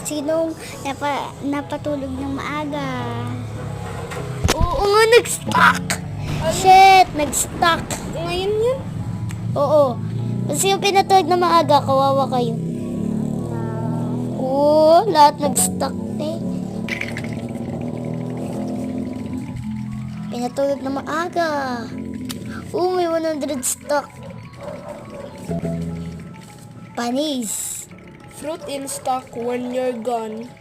Sinong napatulog ng maaga? Oo nga, nag-stuck! Shit, nag-stuck. Ngayon yun? Oo. Kasi yung pinatulog na maaga, kawawa kayo. Oo, lahat nag-stuck eh. Pinatulog na maaga. Oo, may 100 stock. Panis. Fruit in stock when you're gone.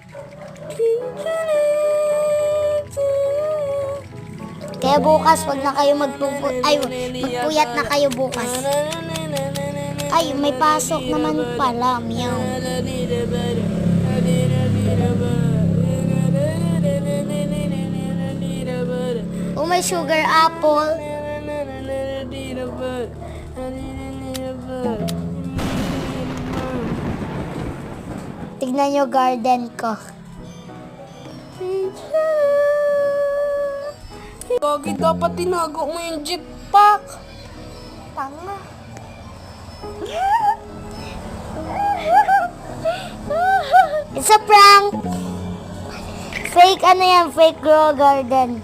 Kaya bukas, wag na kayo magpuyat na kayo bukas. Ay, may pasok naman pala, meow. Oh, may sugar apple. Tignan nyo garden ko. Gagi, dapat tinago mo yung jetpack. Tanga. It's a prank. Fake ano yan, fake grow garden.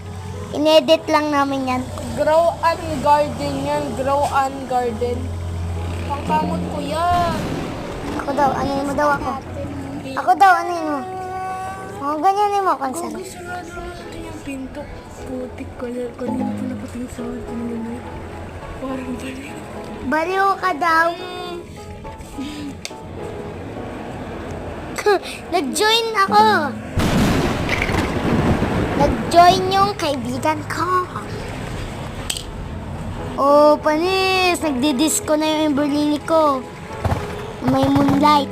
Inedit lang namin yan. Grow and garden yan, grow and garden. Pangkamot ko yan. Ako daw, anuin mo daw ako. Ako daw, anuin mo. Oh, ganyanin mo, concern. Gagi, sarado natin yung pinto. Putik ka na, kanina pa napatingin sa akin kanina. Parang balik. Baliw ka daw. Nag-join ako. Nag-join yung kaibigan ko. Oh, panis. Nagdi-disco na yung Emberlini ko. May moonlight.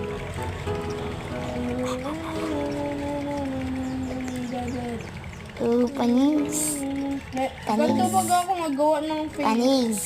Oh, panis. Ganito pag ako magawa ng face. Panis.